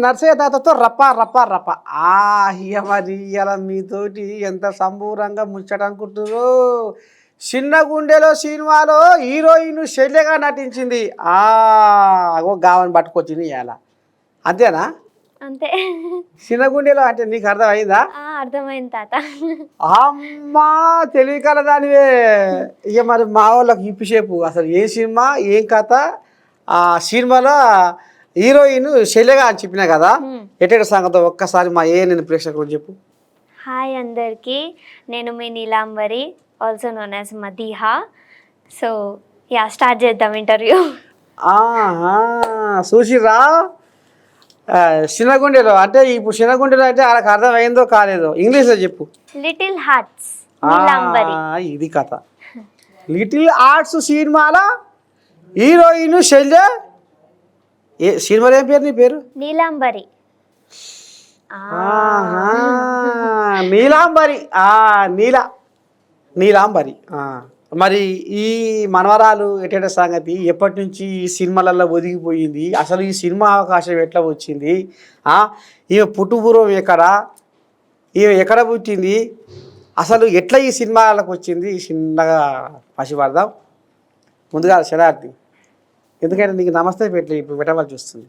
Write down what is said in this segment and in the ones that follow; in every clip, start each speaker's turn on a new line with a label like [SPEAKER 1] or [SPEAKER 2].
[SPEAKER 1] నర్సయ్య తాతతో రప్ప రప్ప రప్ప ఇక మరి ఇలా మీతోటి ఎంత సంబూరంగా ముచ్చట అనుకుంటున్నారు. చిన్న గుండెలో సినిమాలో హీరోయిన్ శల్యగా నటించింది. అగో గావని పట్టుకొచ్చింది ఇవాళ, అంతేనా?
[SPEAKER 2] అంతే.
[SPEAKER 1] చిన్న గుండెలో అంటే నీకు అర్థం అయిందా?
[SPEAKER 2] అర్థమైంది తాత.
[SPEAKER 1] అమ్మా తెలివి కలదానివే. ఇక మరి మా వాళ్ళకి ఇప్పిసేపు అసలు ఏ సినిమా ఏం కథ, ఆ సినిమాలో హీరోయిన్ శైలగా అని చెప్పినా కదా, ఎటువంటి సంగతో ఒక్కసారి మా నేను ప్రేక్షకులు చెప్పు.
[SPEAKER 2] హాయ్ అందరికీ, నేను మీ Neelambari, also known as Madiha. So ya, start చేద్దాం ఇంటర్వ్యూ.
[SPEAKER 1] చూసిరా చిన్నగుండెలో అంటే ఇప్పుడు చిన్నగుండెలో అంటే వాళ్ళకి అర్థమైందో కాలేదో ఇంగ్లీష్లో చెప్పు.
[SPEAKER 2] Little hearts Neelambari.
[SPEAKER 1] ఇది కథ. లిటిల్ హార్ట్స్ సినిమాలో హీరోయిన్ శైలజ. ఏ సినిమాలో ఏం పేరు నీ పేరు?
[SPEAKER 2] నీలాంబరి.
[SPEAKER 1] నీలాంబరి. నీలాంబరి. మరి ఈ మనవరాలు ఎటేట సంగతి, ఎప్పటి నుంచి ఈ సినిమాలలో ఒదిగిపోయింది, అసలు ఈ సినిమా అవకాశం ఎట్లా వచ్చింది, ఈమె పుట్టుపూర్వం ఎక్కడ, ఈమె ఎక్కడ పుట్టింది, అసలు ఎట్లా ఈ సినిమాలకు వచ్చింది, చిన్నగా పసిపడదాం. ముందుగా శరార్థి, ఎందుకంటే నీకు నమస్తే పెట్టలే, ఇప్పుడు పెట్టవలసి వస్తుంది.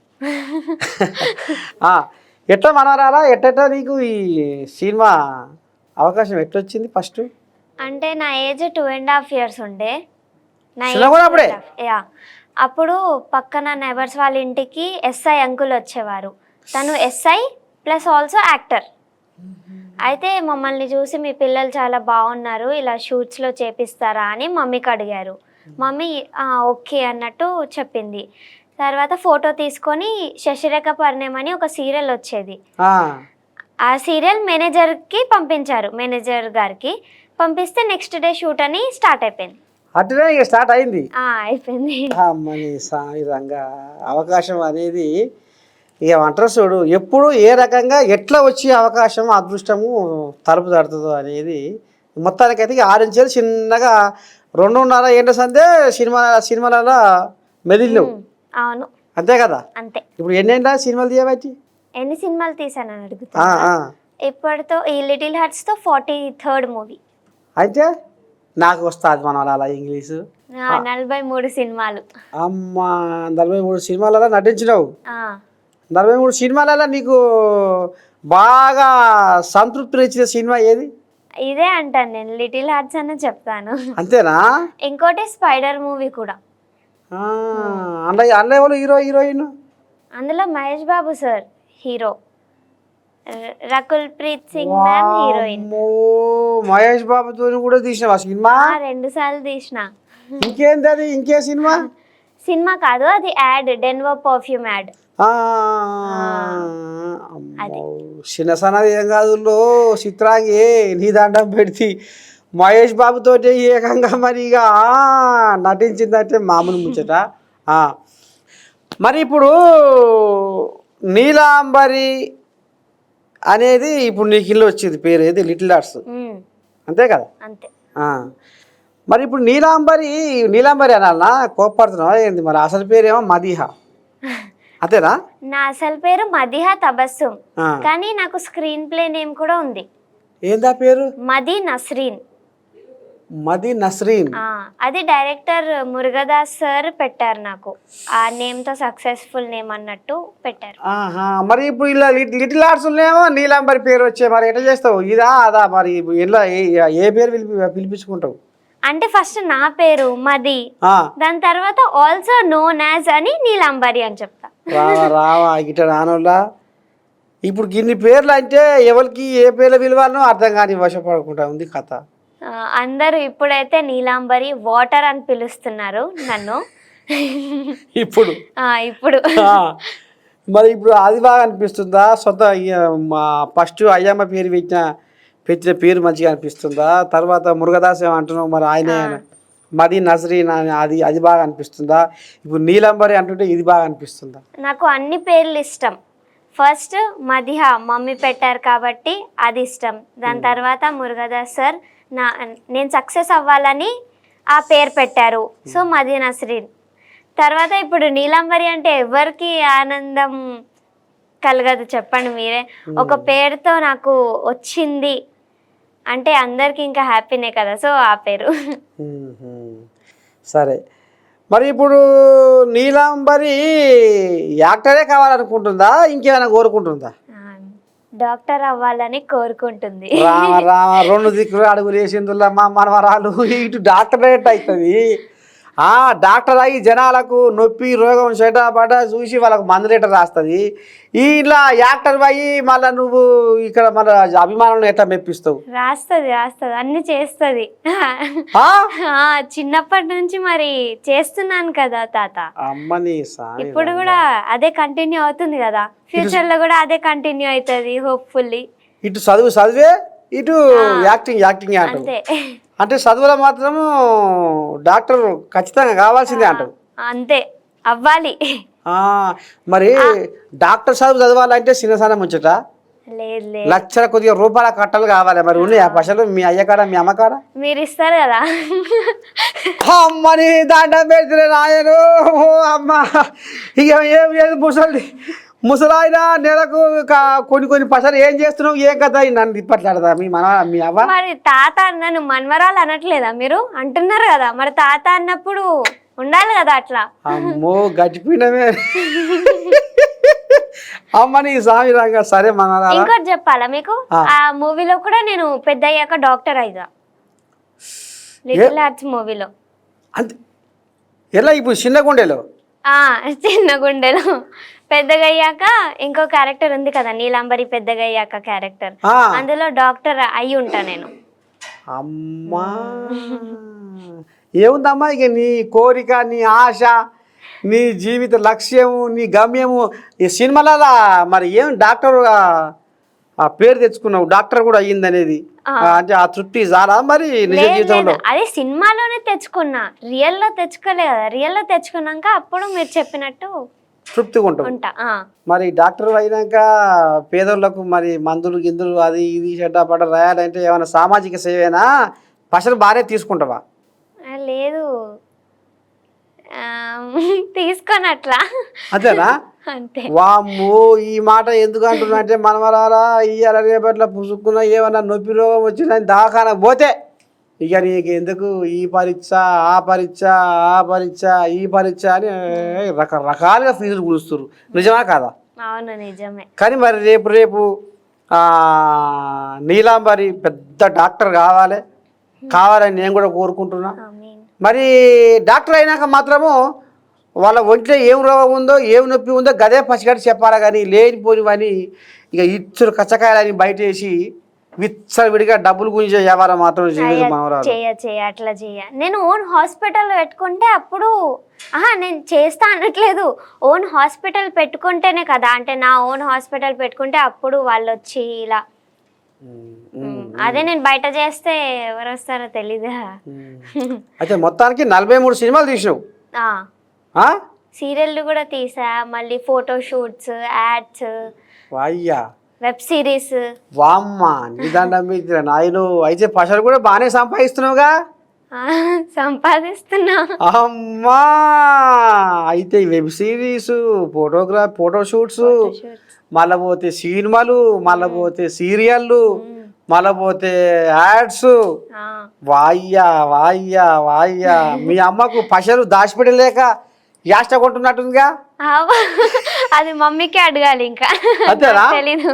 [SPEAKER 1] ఎట్లా మనవరాలా, ఎట్ట నీకు ఈ సినిమా అవకాశం ఎట్లొచ్చింది ఫస్ట్?
[SPEAKER 2] అంటే నా ఏజ్ 2.5 years ఉండే.
[SPEAKER 1] యా,
[SPEAKER 2] అప్పుడు పక్కన నైబర్స్ వాళ్ళ ఇంటికి ఎస్ఐ అంకుల్ వచ్చేవారు. తను ఎస్ఐ ప్లస్ ఆల్సో యాక్టర్. అయితే మమ్మల్ని చూసి మీ పిల్లలు చాలా బాగున్నారు, ఇలా షూట్స్లో చేపిస్తారా అని మమ్మీకి అడిగారు. మమ్మీ ఓకే అన్నట్టు చెప్పింది. తర్వాత ఫోటో తీసుకొని శశిరేఖ పరిణయం అని ఒక సీరియల్ వచ్చేది. ఆ సీరియల్ మేనేజర్కి పంపించారు, మేనేజర్ గారికి పంపిస్తే నెక్స్ట్ డే షూట్ అని స్టార్ట్ అయిపోయింది.
[SPEAKER 1] అట్లనే ఇక స్టార్ట్ అయింది.
[SPEAKER 2] అయిపోయింది.
[SPEAKER 1] విధంగా అవకాశం అనేది ఇక అంటారు చూడు, ఎప్పుడు ఏ రకంగా ఎట్లా వచ్చే అవకాశం అదృష్టము తలుపు తడుతుందో అనేది. మొత్తానికైతే 6 inches చిన్నగా 2.5 ఏళ్ళ సందే సినిమాలలో మెదిలినవు.
[SPEAKER 2] అవును,
[SPEAKER 1] అంతే కదా?
[SPEAKER 2] అంతే.
[SPEAKER 1] ఇప్పుడు ఎన్నేళ్ళ సినిమాలు తీయబట్టి?
[SPEAKER 2] ఎన్ని సినిమాలు తీసానని అడుగుతా. ఇప్పటితో ఈ లిటిల్ హార్ట్స్తో 43rd మూవీ.
[SPEAKER 1] అయితే నాకు వస్తుంది మనం అలా ఇంగ్లీషు.
[SPEAKER 2] 43 సినిమాలు.
[SPEAKER 1] అమ్మా, 43 సినిమాలలో నటించినావు. 43 సినిమాలలో నీకు బాగా సంతృప్తి ఇచ్చిన సినిమా ఏది?
[SPEAKER 2] ఇదే అంటాను నేను, లిటిల్ హార్ట్స్ అనే చెప్తాను.
[SPEAKER 1] అంతేనా?
[SPEAKER 2] ఇంకోటి స్పైడర్ మూవీ కూడా.
[SPEAKER 1] అందులో ఎవరు హీరో హీరోయిన్?
[SPEAKER 2] అందులో Mahesh Babu sir hero, Rakul Preet Singh ma'am heroine.
[SPEAKER 1] Mahesh బాబుతో కూడా తీసినావా సినిమా?
[SPEAKER 2] 2 సార్లు తీసిన.
[SPEAKER 1] ఇంకేంది అది? ఇంకే సినిమా?
[SPEAKER 2] సినిమా కాదు, అది యాడ్, డెన్వర్ పర్ఫ్యూమ్ యాడ్.
[SPEAKER 1] చిన్నసన్నది ఏం కాదు చిత్రాంగి, నీ దండం పెడితే మహేష్ బాబుతో ఏకంగా మరి ఇక నటించిందంటే మామూలు ముచ్చట. మరి ఇప్పుడు నీలాంబరి అనేది ఇప్పుడు నీకు ఇల్లు వచ్చింది పేరు ఏది? లిటిల్ హార్ట్స్, అంతే కదా?
[SPEAKER 2] అంతే.
[SPEAKER 1] మరి ఇప్పుడు నీలాంబరి అనాలనా? కోప్పడుతున్నావా ఏంది? మరి అసలు పేరేమో మదీహా, అంతేనా?
[SPEAKER 2] నా అసలు పేరు మదీహా తబస్సుమ్, కానీ నాకు స్క్రీన్ ప్లే నేమ్ కూడా ఉంది.
[SPEAKER 1] ఏందా పేరు?
[SPEAKER 2] మది నస్రీన్.
[SPEAKER 1] మది నస్రీన్.
[SPEAKER 2] అది డైరెక్టర్ మురుగదాస్ సార్ పెట్టారు నాకు, ఆ నేమ్ తో సక్సెస్ఫుల్ నేమ్ అన్నట్టు పెట్టారు.
[SPEAKER 1] మరి ఇప్పుడు ఇలా లిటిల్ హార్ట్స్ ఏమో నీలాంబరి పేరు వచ్చే, మరి ఎట్లా చేస్తావు? ఇదా అదా? మరి ఎలా ఏ పేరు పిలిపించుకుంటావు?
[SPEAKER 2] అంటే ఫస్ట్ నా పేరు మది, దాని తర్వాత ఆల్సో నోన్ యాజ్ అని నీలాంబరి అని చెప్తా.
[SPEAKER 1] రావా గిట రానోళ్ళ. ఇప్పుడు గిన్ని పేర్లు అంటే ఎవరికి ఏ పేర్ల విలువనో అర్థం కాని వశపడకుండా ఉంది కథ.
[SPEAKER 2] అందరూ ఇప్పుడైతే నీలాంబరి వాటర్ అని పిలుస్తున్నారు నన్ను.
[SPEAKER 1] ఇప్పుడు మరి ఇప్పుడు అది బాగా అనిపిస్తుందా? సొంత ఫస్ట్ అయ్యమ్మ పేరు పెట్టిన పేరు మంచిగా అనిపిస్తుందా? తర్వాత మురుగదాస్ అంటున్నావు, మరి ఆయన మది నజరీన్ అది బాగా అనిపిస్తుందా? ఇప్పుడు నీలాంబరి అంటుంటే ఇది బాగా అనిపిస్తుందా?
[SPEAKER 2] నాకు అన్ని పేర్లు ఇష్టం. ఫస్ట్ మదిహా మమ్మీ పెట్టారు కాబట్టి అది ఇష్టం. దాని తర్వాత మురుగదాస్ సార్ నేను సక్సెస్ అవ్వాలని ఆ పేరు పెట్టారు, సో మది నస్రీన్. తర్వాత ఇప్పుడు నీలాంబరి అంటే ఎవరికి ఆనందం కలగదు చెప్పండి మీరే. ఒక పేరుతో నాకు వచ్చింది అంటే అందరికి ఇంకా హ్యాపీనే కదా, సో ఆ పేరు.
[SPEAKER 1] సరే, మరి ఇప్పుడు నీలాంబరి యాక్టరే కావాలనుకుంటుందా, ఇంకేమైనా కోరుకుంటుందా?
[SPEAKER 2] డాక్టర్ అవ్వాలని కోరుకుంటుంది.
[SPEAKER 1] రామ రామ, 2 దిక్కులు అడుగులు వేసిందుల్లా మా మనవరాలు ఇటు డాక్టరేట్ అవుతుంది. డాక్టర్ అయ్యి జనాలకు నొప్పి రోగం చెడ్డ చూసి వాళ్ళకు మందు లీటర్ రాస్తుంది. ఇలా యాక్టర్ అయ్యి మళ్ళీ నువ్వు ఇక్కడ మన అభిమానులను ఎట్లా మెప్పిస్తావు?
[SPEAKER 2] రాస్తుంది అన్ని చేస్తుంది. చిన్నప్పటి నుంచి మరి చేస్తున్నాను కదా తాత.
[SPEAKER 1] అమ్మని
[SPEAKER 2] ఇప్పుడు కూడా అదే కంటిన్యూ అవుతుంది కదా, ఫ్యూచర్ లో కూడా అదే కంటిన్యూ అవుతుంది హోప్ఫుల్లీ.
[SPEAKER 1] ఇటు చదివే ఇటు యాక్టింగ్
[SPEAKER 2] అంతే.
[SPEAKER 1] అంటే చదువులో మాత్రము డాక్టర్ ఖచ్చితంగా కావాల్సిందే అంటావు?
[SPEAKER 2] అంతే, అవ్వాలి.
[SPEAKER 1] మరి డాక్టర్ చదవాలంటే చిన్నసాన ముచ్చట,
[SPEAKER 2] లేదు
[SPEAKER 1] లక్షల కొద్దిగా రూపాయల కట్టలు కావాలి. మరి ఉన్నాయా పైసలు మీ అయ్య కాడ మీ అమ్మ కాడ?
[SPEAKER 2] మీరు ఇస్తారు కదా.
[SPEAKER 1] అమ్మని దండం పెడితే నాయను అమ్మ, ఇక ఏం లేదు ముసలాయినా నెలకు కొన్ని పైసలు ఏం చేస్తున్నావు, ఏం కదా నన్ను ఇప్పట్లాడదా మీ అవ్వ?
[SPEAKER 2] మరి తాత నన్ను మనవరాలు అనట్లేదా మీరు? అంటున్నారు కదా, మరి తాత అన్నప్పుడు ఉండాలి కదా అట్లా.
[SPEAKER 1] అమ్మో గడిపినమే అమ్మని స్వామి రంగా. సరే మనవరాలు,
[SPEAKER 2] ఇంకోటి చెప్పాలా మీకు, ఆ మూవీలో కూడా నేను పెద్ద అయ్యాక డాక్టర్ అయిదా, లిటిల్ హార్ట్స్ మూవీలో.
[SPEAKER 1] అంతే ఎలా? ఇప్పుడు చిన్న
[SPEAKER 2] గుండెలో పెద్దగా అయ్యాక ఇంకో క్యారెక్టర్ ఉంది కదా, నీలాంబరి పెద్దగా అయ్యాక క్యారెక్టర్, అందులో డాక్టర్ అయి ఉంటా నేను.
[SPEAKER 1] అమ్మా ఏముందమ్మా, ఇక నీ కోరిక, నీ ఆశ, నీ జీవిత లక్ష్యము, నీ గమ్యము ఈ సినిమాల మరి ఏం డాక్టర్ ఆ పేరు తెచ్చుకున్నావు, డాక్టర్ కూడా అయ్యిందనేది అంటే ఆ తృప్తి చాలా మరి నిజ జీవితంలో?
[SPEAKER 2] అదే సినిమాలోనే తెచ్చుకున్నా, రియల్లో తెచ్చుకోలే కదా. రియల్లో తెచ్చుకున్నాక అప్పుడు మీరు చెప్పినట్టు
[SPEAKER 1] తృప్తిగా ఉంటాం. మరి డాక్టర్ అయినాక పేదోళ్ళకు మరి మందులు గిందులు అది ఇది చెడ్డ రాయాలంటే ఏమైనా సామాజిక సేవేనా? పైసలు బాగానే తీసుకుంటావా?
[SPEAKER 2] లేదు, తీసుకొని అట్లా.
[SPEAKER 1] అంతేనా?
[SPEAKER 2] అంతే.
[SPEAKER 1] వామ్మో, ఈ మాట ఎందుకు అంటున్నా అంటే మనవరాలా, ఇయ్యాల రేపట్ల పుసుక్కున్నా ఏమన్నా నొప్పి రోగం వచ్చిందని దాఖాన పోతే ఇక నీకు ఎందుకు ఈ పరీక్ష ఆ పరీక్ష ఈ పరీక్ష అని రకరకాలుగా ఫీజులు కూలుస్తారు. నిజమా కాదా?
[SPEAKER 2] అవును నిజమే.
[SPEAKER 1] కానీ మరి రేపు నీలాంబరి పెద్ద డాక్టర్ కావాలని నేను కూడా కోరుకుంటున్నా. మరి డాక్టర్ అయినాక మాత్రము వాళ్ళ ఒంట్లో ఏం రోగం ఉందో ఏం నొప్పి ఉందో గదే పసిగట్టి చెప్పాలా, కానీ లేనిపోనివని ఇక ఇచ్చులు కచ్చకాయలని బయట వేసి విచ్చలవిడిగా డబ్బులు గురించి వ్యవహారం మాత్రం
[SPEAKER 2] అట్లా నేను ఓన్ హాస్పిటల్ పెట్టుకుంటే అప్పుడు నేను చేస్తా అనట్లేదు, ఓన్ హాస్పిటల్ పెట్టుకుంటేనే కదా, అంటే నా ఓన్ హాస్పిటల్ పెట్టుకుంటే అప్పుడు వాళ్ళు వచ్చి ఇలా. అదే నేను బయట చేస్తే ఎవరు వస్తారో తెలీదా.
[SPEAKER 1] అయితే మొత్తానికి 43 సినిమాలు తీసినావు,
[SPEAKER 2] సీరియల్ కూడా తీసా, మళ్ళీ photo shoots, ads, web series.
[SPEAKER 1] వామ్మా నిదానం నాయను, అయితే పైసలు కూడా బాగానే సంపాదిస్తున్నావుగా?
[SPEAKER 2] సంపాదిస్తున్నా.
[SPEAKER 1] అమ్మా, అయితే వెబ్ సిరీస్, ఫోటో షూట్స్, మళ్ళీ పోతే సినిమాలు, మళ్ళీ పోతే సీరియళ్ళు, మళ్ళీ పోతే యాడ్స్. వాయ్యా మీ అమ్మకు పైసలు దాచిపెట్టలేక యాష్ట కొంటున్నట్టుందిగా?
[SPEAKER 2] అది మమ్మీకే అడగాలి ఇంకా.
[SPEAKER 1] అంతేనా?
[SPEAKER 2] తెలీదు.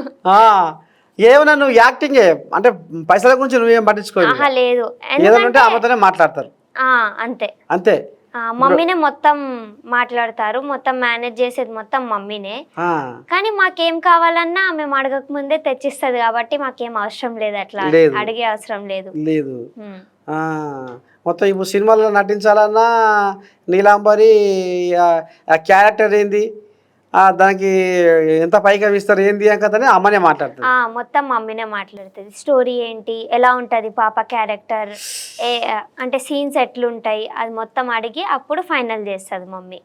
[SPEAKER 1] ఏమన్నా నువ్వు యాక్టింగ్ అంటే పైసల గురించి నువ్వేం పట్టించుకోలేదు?
[SPEAKER 2] లేదు,
[SPEAKER 1] ఏదంటే ఆమెతోనే మాట్లాడతారు. అంతే.
[SPEAKER 2] మమ్మీనే మొత్తం మాట్లాడతారు, మొత్తం మేనేజ్ చేసేది మొత్తం మమ్మీనే. కానీ మాకేం కావాలన్నా మేము అడగక ముందే తెచ్చిస్తుంది కాబట్టి మాకేం అవసరం లేదు, అట్లా అడిగే అవసరం లేదు.
[SPEAKER 1] మొత్తం ఇప్పుడు సినిమాలో నటించాలన్నా నీలాంబరి క్యారెక్టర్ ఏంది, దానికి ఎంత పైగా ఇస్తారు ఏంది అని అమ్మనే మాట్లాడుతుంది.
[SPEAKER 2] మొత్తం మమ్మీనే మాట్లాడుతుంది. స్టోరీ ఏంటి, ఎలా ఉంటుంది పాప క్యారెక్టర్, అంటే సీన్స్ ఎట్లుంటాయి అది మొత్తం అడిగి అప్పుడు ఫైనల్ చేస్తుంది మమ్మీ.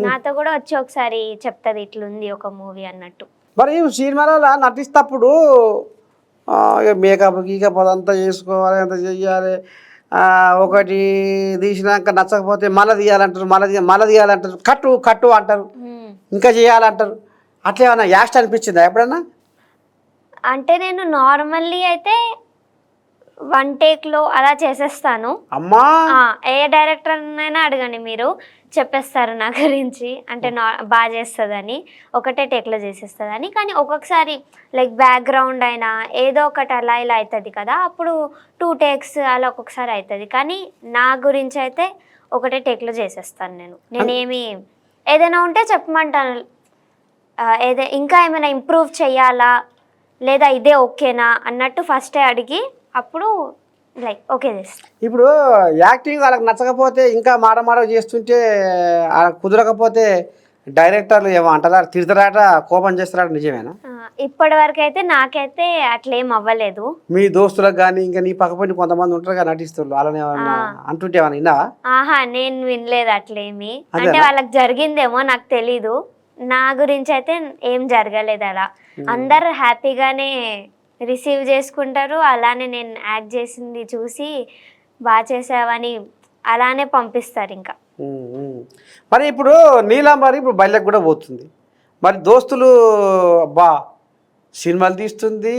[SPEAKER 2] నాతో కూడా వచ్చి ఒకసారి చెప్తుంది ఇట్లుంది ఒక మూవీ అన్నట్టు.
[SPEAKER 1] మరి సినిమాలో నటిస్తప్పుడు మేకప్ గీకప్ అదంతా చేసుకోవాలి, అంత చెయ్యాలి. ఒకటి తీసినాక నచ్చకపోతే మళ్ళీ తీయాలంటారు, మళ్ళీ తీయాలంటారు, కట్టు అంటారు, ఇంకా చేయాలంటారు. అట్లా ఏమన్నా యాస్ట్ అనిపించిందా ఎప్పుడన్నా?
[SPEAKER 2] అంటే నేను నార్మల్లీ అయితే 1 టేక్లో అలా చేసేస్తాను.
[SPEAKER 1] అమ్మా
[SPEAKER 2] ఏ డైరెక్టర్నైనా అడగండి మీరు, చెప్పేస్తారు నా గురించి. అంటే బాగా చేస్తుందని, ఒకటే టేక్లో చేసేస్తుందని. కానీ ఒక్కొక్కసారి లైక్ బ్యాక్గ్రౌండ్ అయినా ఏదో ఒకటి అలా ఇలా అవుతుంది కదా, అప్పుడు 2 టేక్స్ అలా ఒక్కొక్కసారి అవుతుంది. కానీ నా గురించి అయితే ఒకటే టేక్లో చేసేస్తాను నేనేమి ఏదైనా ఉంటే చెప్పమంటాను. ఇంకా ఏమైనా ఇంప్రూవ్ చేయాలా లేదా ఇదే ఓకేనా అన్నట్టు ఫస్టే అడిగి అప్పుడు లైక్ ఓకే చేస్తాను.
[SPEAKER 1] ఇప్పుడు యాక్టింగ్ వాళ్ళకి నచ్చకపోతే ఇంకా మాట చేస్తుంటే కుదరకపోతే డైరెక్టర్లు ఏమో అంటారా, తిడతారట, కోపం చేస్తారట, నిజమేనా?
[SPEAKER 2] ఇప్పటి వరకు అయితే నాకైతే అట్లేం అవ్వలేదు.
[SPEAKER 1] మీ దోస్తులకు కానీ ఇంకా నీ పక్కపడి కొంతమంది ఉంటారు కదా నటిస్తారు, వాళ్ళని అంటుంటే ఏమన్నా విన్నావా?
[SPEAKER 2] ఆహా, నేను వినలేదు అట్లేమి. అంటే వాళ్ళకి జరిగిందేమో నాకు తెలీదు. నా గురించి అయితే ఏం జరగలేదు అలా. అందరు హ్యాపీగానే రిసీవ్ చేసుకుంటారు. అలానే నేను యాక్ట్ చేసింది చూసి బాగా చేసావని అలానే పంపిస్తారు ఇంకా.
[SPEAKER 1] మరి ఇప్పుడు నీలాంబరి ఇప్పుడు బయటకు కూడా పోతుంది. మరి దోస్తులు బా సినిమాలు తీస్తుంది,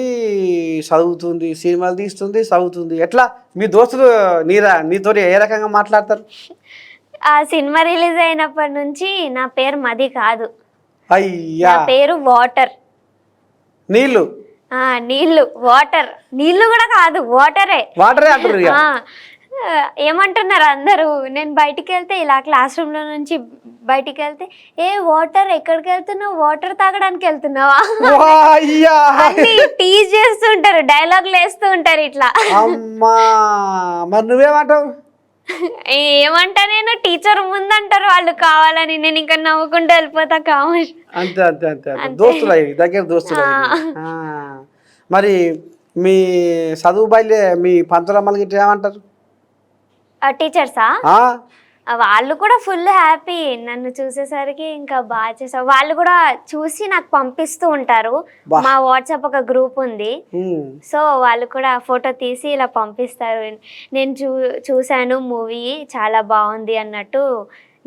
[SPEAKER 1] చదువుతుంది, సినిమాలు తీస్తుంది, చదువుతుంది, ఎట్లా మీ దోస్తులు నీతో ఏ రకంగా మాట్లాడతారు?
[SPEAKER 2] ఆ సినిమా రిలీజ్ అయినప్పటి నుంచి నా పేరు మది కాదు,
[SPEAKER 1] అయ్యా,
[SPEAKER 2] నా పేరు వాటర్.
[SPEAKER 1] నీళ్ళు
[SPEAKER 2] నీళ్ళు, వాటర్. నీళ్ళు కూడా కాదు, వాటరే
[SPEAKER 1] అంటారు.
[SPEAKER 2] ఏమంటున్నారు అందరూ, నేను బయటికి వెళ్తే ఇలా క్లాస్ రూమ్లో నుంచి బయటికి వెళ్తే, ఏ వాటర్ ఎక్కడికి వెళ్తున్నావు, వాటర్ తాగడానికి వెళ్తున్నావా అని టీజ్ చేస్తుంటారు, డైలాగులు వేస్తూ ఉంటారు ఇట్లా.
[SPEAKER 1] మరి నువ్వేమంటావు?
[SPEAKER 2] ఏమంటా, నేను టీచర్ ముందంటారు వాళ్ళు కావాలని, నేను ఇంకా నవ్వుకుంటూ వెళ్ళిపోతా కావాలి.
[SPEAKER 1] అంతే అంతే అంతే దోస్తులు దగ్గర దోస్తులు. మరి మీ చదువు బయలే మీ పంతులమ్మలకి ఇట్లా ఏమంటారు
[SPEAKER 2] టీచర్సా? వాళ్ళు కూడా ఫుల్ హ్యాపీ నన్ను చూసేసరికి. ఇంకా బాగా చేసావు, వాళ్ళు కూడా చూసి నాకు పంపిస్తూ ఉంటారు. మా వాట్సాప్ ఒక గ్రూప్ ఉంది, సో వాళ్ళు కూడా ఫోటో తీసి ఇలా పంపిస్తారు. నేను చూశాను మూవీ, చాలా బాగుంది అన్నట్టు.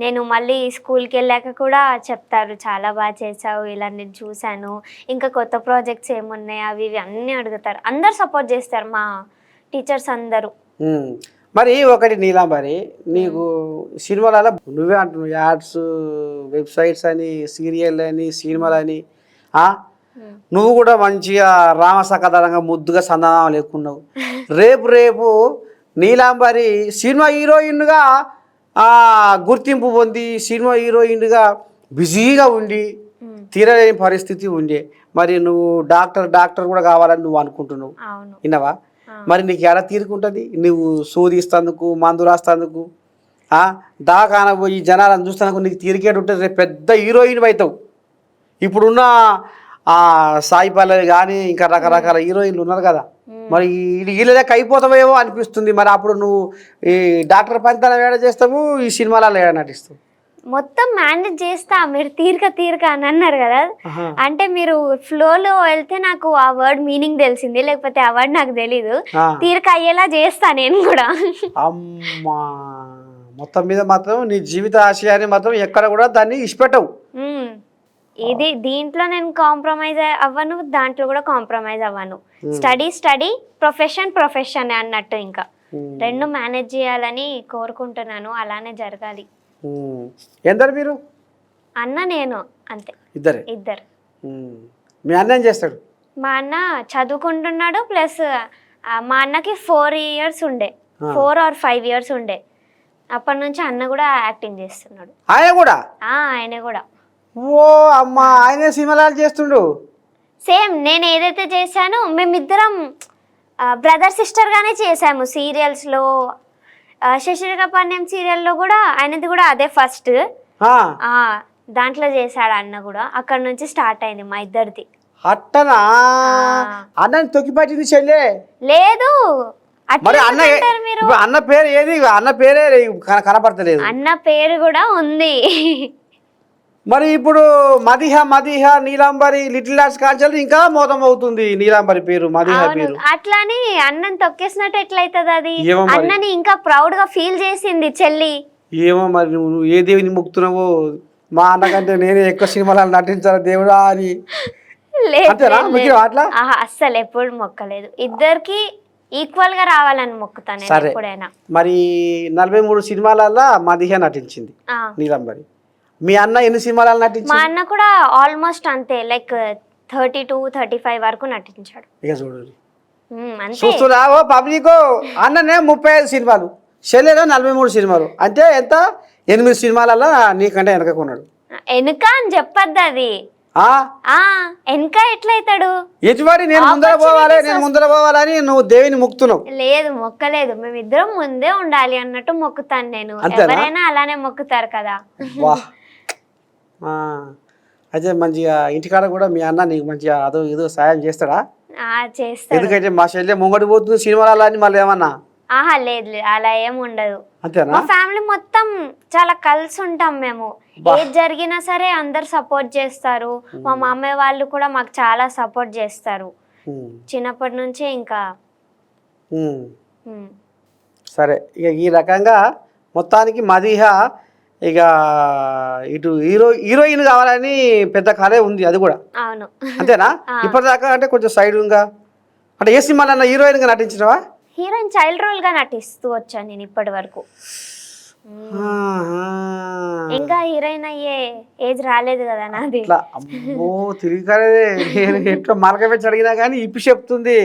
[SPEAKER 2] నేను మళ్ళీ స్కూల్కి వెళ్ళాక కూడా చెప్తారు, చాలా బాగా చేసావు, ఇలా నేను చూశాను, ఇంకా కొత్త ప్రాజెక్ట్స్ ఏమున్నాయి అవి ఇవి అన్నీ అడుగుతారు. అందరు సపోర్ట్ చేస్తారు మా టీచర్స్ అందరూ.
[SPEAKER 1] మరి ఒకటి నీలాంబరి, నీకు సినిమాలలో నువ్వే అంటున్నావు యాడ్స్, వెబ్సైట్స్ అని, సీరియల్ అని, సినిమాలు అని, నువ్వు కూడా మంచిగా రామసకదనంగా ముద్దుగా సంధానం లేకున్నావు. రేపు నీలాంబరి సినిమా హీరోయిన్గా గుర్తింపు పొంది సినిమా హీరోయిన్గా బిజీగా ఉండి తీరలేని పరిస్థితి ఉండే. మరి నువ్వు డాక్టర్ కూడా కావాలని నువ్వు అనుకుంటున్నావు, విన్నావా? మరి నీకు ఎలా తీరుకుంటుంది? నువ్వు శోధిస్తందుకు, మందు రాస్తందుకు, దాకాన పోయి జనాలను చూస్తానుకు నీకు తీరికేటు ఉంటుంది. రేపు పెద్ద హీరోయిన్ అవుతావు. ఇప్పుడున్న సాయి పల్లవి కానీ ఇంకా రకరకాల హీరోయిన్లు ఉన్నారు కదా, మరి వీళ్ళ అయిపోతావేమో అనిపిస్తుంది. మరి అప్పుడు నువ్వు ఈ డాక్టర్ పనితనం ఏడ చేస్తావు, ఈ సినిమాలలో ఏడ నటిస్తావు?
[SPEAKER 2] మొత్తం మేనేజ్ చేస్తా. మీరు తీరిక అని అన్నారు కదా, అంటే మీరు ఫ్లోలో వెళ్తే నాకు ఆ వర్డ్ మీనింగ్ తెలిసింది, లేకపోతే ఆ వర్డ్ నాకు తెలీదు. తీరిక అయ్యేలా చేస్తా నేను కూడా.
[SPEAKER 1] అమ్మా, మొత్తం మీద మాత్రం నీ జీవిత ఆశయాన్ని మాత్రం ఎక్కడ కూడా దాన్ని ఇష్టపెట్టవు.
[SPEAKER 2] దీంట్లో నేను కాంప్రమైజ్ అవ్వను, దాంట్లో కూడా కాంప్రమైజ్ అవ్వను. స్టడీ, ప్రొఫెషన్ అన్నట్టు. ఇంకా రెండు మేనేజ్ చేయాలని కోరుకుంటున్నాను, అలానే జరగాలి.
[SPEAKER 1] ఎందరు మీరు?
[SPEAKER 2] అన్న నేను, అంతే, ఇద్దరు.
[SPEAKER 1] మీ అన్న ఏం చేస్తాడు?
[SPEAKER 2] మా అన్న చదువుకుంటున్నాడు, ప్లస్ మా అన్నకి 4 years ఉండే, 4 or 5 years ఉండే. అప్పటి నుంచి అన్న కూడా యాక్టింగ్ చేస్తున్నాడు. ఆయన కూడా
[SPEAKER 1] ఓ అమ్మా, ఆయనే సినిమాలు చేస్తుండు.
[SPEAKER 2] సేమ్ నేను ఏదైతే చేశానో మేమిద్దరం బ్రదర్ సిస్టర్గానే చేసాము. సీరియల్స్లో శశిరేఖాపాండ్యం సీరియల్లో కూడా ఆయనది కూడా అదే ఫస్ట్. దాంట్లో చేశాడు అన్న కూడా. అక్కడ నుంచి స్టార్ట్ అయింది మా ఇద్దరిది.
[SPEAKER 1] అట్టనా? అన్నని తొక్కిపట్టింది చెల్లె?
[SPEAKER 2] లేదు.
[SPEAKER 1] అన్న పేరు ఏది? అన్న పేరే కనపడతలేదు.
[SPEAKER 2] అన్న పేరు కూడా ఉంది.
[SPEAKER 1] మరి ఇప్పుడు మదిహ నీలాంబరి లిటిల్ ఆర్ట్స్ కాంచెలు ఇంకా మోతం అవుతుంది నీలాంబరి పేరు, మదిహ పేరు.
[SPEAKER 2] అట్లాని అన్నని తొక్కేసినట్టు ఎట్లయితుంది? అది అన్నని ఇంకా ప్రౌడ్ గా ఫీల్ చేసింది చెల్లి.
[SPEAKER 1] ఏమో మరి నువ్వు ఏ దేవిని మొక్కుతున్నావో మా అన్నకంటే నేనే ఎక్కువ సినిమాలు నటించాలి దేవుడా అని.
[SPEAKER 2] లేదు
[SPEAKER 1] అంతేనా
[SPEAKER 2] లేదు,
[SPEAKER 1] మీకు
[SPEAKER 2] లేదు.
[SPEAKER 1] అట్లా?
[SPEAKER 2] ఆహా, అస్సలు ఎప్పుడు మొక్కలేదు. ఇద్దరికి ఈక్వల్ గా రావాలని మొక్కుతాను నేను
[SPEAKER 1] సరే
[SPEAKER 2] ఎప్పుడైనా.
[SPEAKER 1] మరి 43 సినిమాలల్లో మదిహ నటించింది
[SPEAKER 2] ఆ,
[SPEAKER 1] నీలంబరి. మీ అన్న ఎన్ని సినిమాలలో
[SPEAKER 2] మా
[SPEAKER 1] నటించింది?
[SPEAKER 2] అన్న కూడా ఆల్మోస్ట్ అంతే, లైక్ 32-35 వరకు నటించాడు.
[SPEAKER 1] ఇక చూడు
[SPEAKER 2] అంతే.
[SPEAKER 1] చూస్తున్నావో పబ్లిక్, అన్ననే 35 సినిమాలు, చెల్లెలో 43 సినిమాలు, అంటే ఎంత 8 సినిమాలలో నీకంటే వెనకకున్నాడు.
[SPEAKER 2] వెనుక అని చెప్పద్దు అది.
[SPEAKER 1] ఆ
[SPEAKER 2] వెనుక ఎట్లయితాడు?
[SPEAKER 1] ఎటువాడి నేను ముందర పోవాలని నువ్వు దేవిని మొక్కుతున్నావు.
[SPEAKER 2] లేదు, మొక్కలేదు. మేమిద్దరం ముందే ఉండాలి అన్నట్టు మొక్కుతాను నేను. ఎవరైనా అలానే మొక్కుతారు కదా.
[SPEAKER 1] వా అయితే మంచిగా ఇంటికాడ కూడా మీ అన్న నీకు మంచిగా అదో ఏదో సాయం చేస్తాడా?
[SPEAKER 2] చేస్తాడు.
[SPEAKER 1] ఎందుకంటే మా చెల్లె ముంగడి పోతుంది సినిమాలలో అని మళ్ళీ ఏమన్నా?
[SPEAKER 2] ఆహా, లేదు లేదు, అలా ఏం ఉండదు.
[SPEAKER 1] అంతేనా?
[SPEAKER 2] మా ఫ్యామిలీ మొత్తం చాలా కలిసి ఉంటాం మేము. ఏది జరిగినా సరే అందరు సపోర్ట్ చేస్తారు. మా మామయ్య వాళ్ళు కూడా మాకు చాలా సపోర్ట్ చేస్తారు చిన్నప్పటి నుంచే. ఇంకా
[SPEAKER 1] సరే, ఇక ఈ రకంగా మొత్తానికి మదిహ ఇక ఇటు హీరోయిన్ కావాలని పెద్ద కథే ఉంది అది కూడా.
[SPEAKER 2] అవును.
[SPEAKER 1] అంతేనా? ఇప్పటిదాకా అంటే కొంచెం సైడ్గా అంటే ఏ సినిమాలన్నా హీరోయిన్గా నటించినవా?
[SPEAKER 2] హీరోయిన్ చైల్డ్ రోల్ గా నటిస్తూ వచ్చాను నేను ఇప్పటి వరకు. ఇంకా హీరోయిన్ అయ్యే ఏజ్ రాలేదు కదా నాది.
[SPEAKER 1] అమ్మో తిరిగి నేను ఎట్లా మలక పెట్టి అడిగినా కానీ ఇప్పి చెప్తుంది.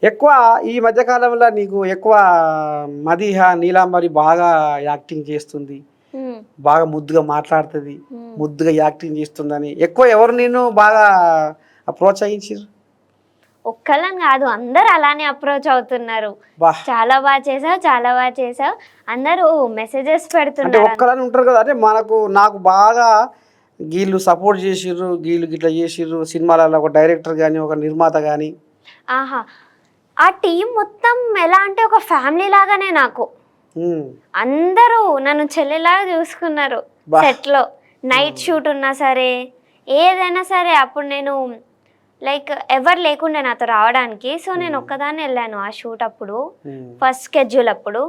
[SPEAKER 1] ఎక్కువ ఈ మధ్యకాలంలో నీకు ఎక్కువ మదిహ నీలాంబరి బాగా యాక్టింగ్ చేస్తుంది, బాగా ముద్దుగా మాట్లాడుతుంది, ముద్దుగా యాక్టింగ్ చేస్తుందని ఎక్కువ ఎవరు నిన్ను బాగా ప్రోత్సహించారు?
[SPEAKER 2] ఒక్కళ్ళని కాదు, అందరు అలానే అప్రోచ్ అవుతున్నారు. చాలా బాగా చేసావు, చాలా బాగా చేసావు, అందరూ మెసేజెస్ పెడుతున్నారు.
[SPEAKER 1] ఒక్కలని ఉంటారు కదా, అంటే నాకు బాగా వీళ్ళు సపోర్ట్ చేసిర్రు, వీళ్ళు గిట్లా చేసిర్రు సినిమాలలో, ఒక డైరెక్టర్ కానీ ఒక నిర్మాత కానీ.
[SPEAKER 2] ఆహా, ఆ టీం మొత్తం ఎలా అంటే ఒక ఫ్యామిలీ లాగానే నాకు. అందరూ నన్ను చెల్లెలాగా చూసుకున్నారు సెట్ లో. నైట్ షూట్ ఉన్నా సరే, ఏదైనా సరే. అప్పుడు నేను లైక్ ఎవరు లేకుండే నాతో రావడానికి, సో నేను ఒక్కదాన్ని వెళ్ళాను ఆ షూట్ అప్పుడు, ఫస్ట్ స్కెడ్యూల్ అప్పుడు.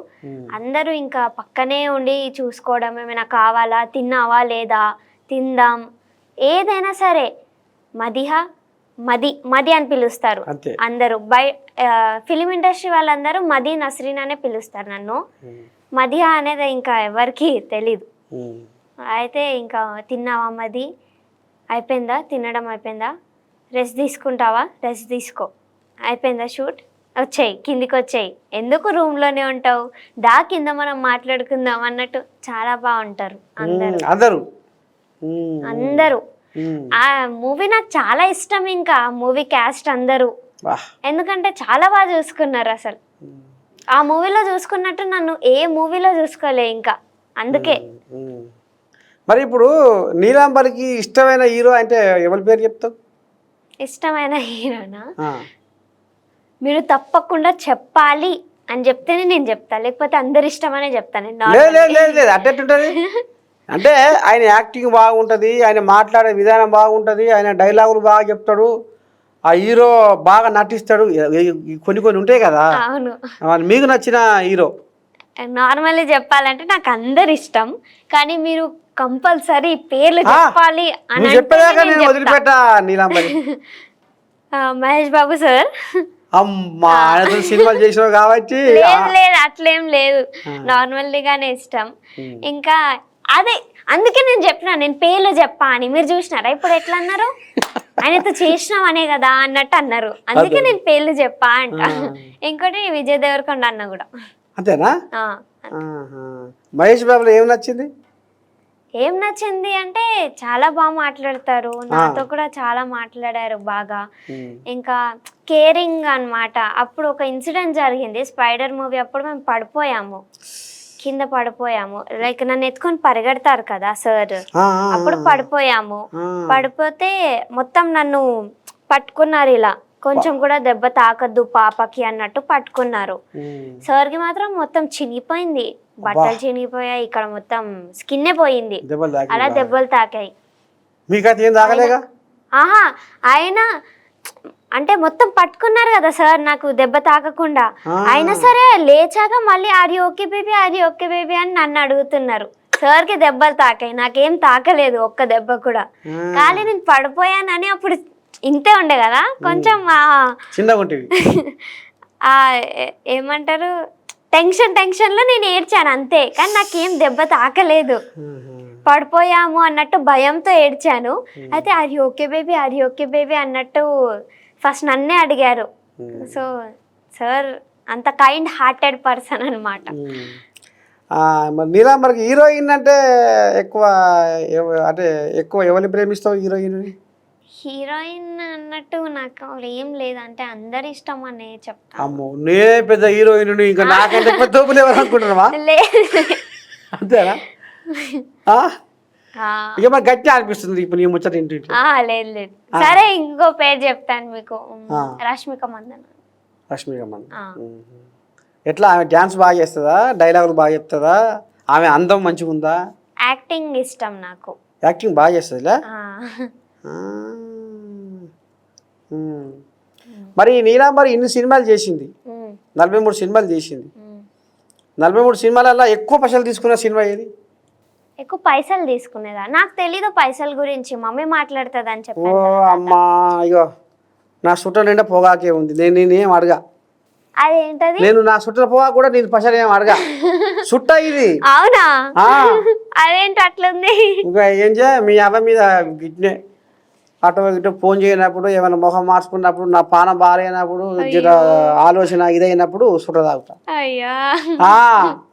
[SPEAKER 2] అందరూ ఇంకా పక్కనే ఉండి చూసుకోవడం, ఏమైనా కావాలా, తిన్నావా లేదా, తిందాం, ఏదైనా సరే. మది అని పిలుస్తారు అందరూ. ఫిలిం ఇండస్ట్రీ వాళ్ళందరూ మది నస్రీన్ అనే పిలుస్తారు నన్ను. మదిహ అనేది ఇంకా ఎవరికి తెలీదు. అయితే ఇంకా తిన్నావా మది, అయిపోయిందా, తినడం అయిపోయిందా, రెస్ట్ తీసుకుంటావా, రెస్ట్ తీసుకో, అయిపోయిందా షూట్, వచ్చేయి కిందికి వచ్చేయి, ఎందుకు రూమ్లోనే ఉంటావు, దా కింద మనం మాట్లాడుకుందాం అన్నట్టు చాలా బాగుంటారు అందరూ. ఆ మూవీ నాకు చాలా ఇష్టం. ఇంకా మూవీ క్యాస్ట్ అందరూ, ఎందుకంటే చాలా బాగా చూసుకున్నారు అసలు. ఆ మూవీలో చూసుకున్నట్టు నన్ను ఏ మూవీలో చూసుకోలే ఇంకా, అందుకే.
[SPEAKER 1] మరి ఇప్పుడు నీలాంబరికి ఇష్టమైన హీరో అంటే ఎవరి పేరు చెప్తావు?
[SPEAKER 2] ఇష్టమైన హీరోనా? మీరు తప్పకుండా చెప్పాలి అని చెప్తేనే నేను చెప్తా, లేకపోతే అందరు ఇష్టమనే చెప్తాను.
[SPEAKER 1] అట్టేటుంటది అంటే ఆయన యాక్టింగ్ బాగుంటుంది, ఆయన మాట్లాడే విధానం బాగుంటుంది, ఆయన డైలాగులు బాగా చెప్తాడు, ఆ హీరో బాగా నటిస్తాడు, కొన్ని ఉంటాయి కదా.
[SPEAKER 2] అవును.
[SPEAKER 1] మీకు నచ్చిన హీరో?
[SPEAKER 2] నార్మల్లీ చెప్పాలంటే నాకు అందరు ఇష్టం, కానీ మీరు కంపల్సరీ పేర్లు చెప్పాలి అని
[SPEAKER 1] చెప్పేదాకా నేను వదిలిపెట్టా నీలాంబరి.
[SPEAKER 2] మహేష్ బాబు సార్.
[SPEAKER 1] అమ్మా, ఆయన సినిమాలు చేసినావు కాబట్టి.
[SPEAKER 2] లేదు అట్లేం లేదు, నార్మల్గానే ఇష్టం. ఇంకా అదే అందుకే నేను చెప్పినా, నేను పేర్లు చెప్పా అని. మీరు చూసినారా ఇప్పుడు ఎట్లా అన్నారు, ఆయనతో చేసినాం అనే కదా అన్నట్టు అన్నారు, అందుకే నేను పేర్లు చెప్పా అంట. ఇంకోటి విజయ్ దేవరకొండ అన్న కూడా.
[SPEAKER 1] అంతేనా? మహేష్ బాబులో ఏం నచ్చింది
[SPEAKER 2] అంటే చాలా బాగా మాట్లాడతారు, నాతో కూడా చాలా మాట్లాడారు బాగా. ఇంకా కేరింగ్ అన్నమాట. అప్పుడు ఒక ఇన్సిడెంట్ జరిగింది స్పైడర్ మూవీ అప్పుడు, మేము కింద పడిపోయాము. లైక్ నన్ను ఎత్తుకొని పరిగెడతారు కదా సార్, అప్పుడు పడిపోతే మొత్తం నన్ను పట్టుకున్నారు ఇలా, కొంచెం కూడా దెబ్బ తాకద్దు పాపకి అన్నట్టు పట్టుకున్నారు. సార్కి మాత్రం మొత్తం చినిగిపోయింది, బట్టలు చినిగిపోయాయి, ఇక్కడ మొత్తం స్కిన్నే పోయింది, అలా దెబ్బలు తాకాయి. ఆహా, ఆయన అంటే మొత్తం పట్టుకున్నారు కదా సార్ నాకు దెబ్బ తాకకుండా. అయినా సరే లేచాక మళ్ళీ ఆర్ యు ఓకే బేబీ అని నన్ను అడుగుతున్నారు. సార్కి దెబ్బలు తాకాయి, నాకేం తాకలేదు ఒక్క దెబ్బ కూడా. కానీ నేను పడిపోయానని అప్పుడు ఇంతే ఉండే కదా, కొంచెం
[SPEAKER 1] చిన్నగా ఉంటుంది.
[SPEAKER 2] ఏమంటారు టెన్షన్లో నేను ఏడ్చాను అంతే, కానీ నాకేం దెబ్బ తాకలేదు. పడిపోయాము అన్నట్టు భయంతో ఏడ్చాను. అయితే ఆర్ ఓకే బేబీ అన్నట్టు ఫస్ట్ నన్నే అడిగారు. సో సార్ అంత కైండ్ హార్టెడ్ పర్సన్ అనమాట.
[SPEAKER 1] మరి నీలాంబరికి హీరోయిన్ అంటే ఎక్కువ ఎవరిని ప్రేమిస్తావు హీరోయిన్?
[SPEAKER 2] హీరోయిన్ అన్నట్టు నాకు ఏం లేదు, అంటే అందరి ఇష్టం అనే చెప్తా.
[SPEAKER 1] అమ్మో నేనే పెద్ద హీరోయిన్, ఇంకా నాకంటే పెద్ద తోపులు ఎవరు అనుకుంటున్నావా? అంతేనా? ఇక మరి గట్టి అనిపిస్తుంది ఇప్పుడు నీ ముచ్చట ఇంటి.
[SPEAKER 2] లేదు సరే ఇంకో పేరు చెప్తాను మీకు, రష్మిక మందన.
[SPEAKER 1] ఎట్లా ఆమె డ్యాన్స్ బాగా చేస్తుందా, డైలాగులు బాగా చెప్తుందా, ఆమె అందం మంచిగా ఉందా?
[SPEAKER 2] యాక్టింగ్ ఇష్టం నాకు.
[SPEAKER 1] యాక్టింగ్ బాగా చేస్తుందిలే. మరి నీలాంబరి ఇన్ని సినిమాలు చేసింది, 43 సినిమాలు చేసింది. 43 సినిమాలలో ఎక్కువ పైసలు తీసుకున్న సినిమా ఏది?
[SPEAKER 2] ఎక్కువ పైసలు తీసుకునేదా? నాకు తెలీదు పైసల గురించి, మమ్మీ మాట్లాడుతుంది అని చెప్పి.
[SPEAKER 1] ఓ అమ్మా, అయ్యో నా సుట్ట నిండా పొగాకే ఉంది, నేనేం అడగా.
[SPEAKER 2] అదేంటది?
[SPEAKER 1] నేను నా సుట్ట పొగా కూడా నేను పైసలు ఏం అడగా, సుట్ట ఇది.
[SPEAKER 2] అవునా? అదేంటి అట్లుంది?
[SPEAKER 1] ఇంకా ఏం చేయ, మీ అవ్వ మీద గిట్నే అటు ఇటు ఫోన్ చేయనప్పుడు, ఏమైనా మొహం మార్చుకున్నప్పుడు, నా పానం బాగాలేనప్పుడు, ఆలోచన ఇదైనప్పుడు సుట్ట తాగుతా.
[SPEAKER 2] అయ్యా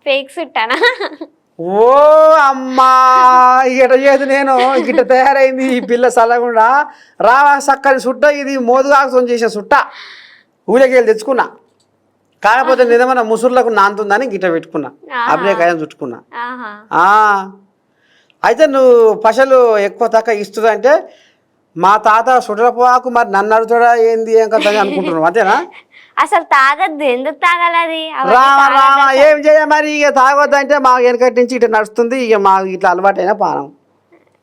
[SPEAKER 2] ఫేక్ సుట్టానా?
[SPEAKER 1] ఓ అమ్మా, ఇట చేసి నేను ఇట తయారైంది ఈ పిల్ల సలగుండా రావా చక్కని సుట్ట ఇది, మోదుగాసం చేసే సుట్ట ఊళ్ళకి వెళ్ళి తెచ్చుకున్నా. కాకపోతే నిజమైన ముసుర్లకు నాంతుందని గిట్ట పెట్టుకున్నా, అభినయకాయం చుట్టుకున్నా. అయితే నువ్వు పశలు ఎక్కువ తక్కువ ఇస్తుందంటే మా తాత సుటలపోకు, మరి నన్ను అడుగుతాడా ఏంది ఏం కదా అనుకుంటున్నావు, అంతేనా?
[SPEAKER 2] అసలు తాగద్దు, ఎందుకు తాగాలి?
[SPEAKER 1] రామా రామా ఏం చేయ మరి, ఇక తాగొద్దు అంటే మా వెనకటి నుంచి ఇట్లా నడుస్తుంది, ఇక మా ఇట్లా అలవాటైనా పానం.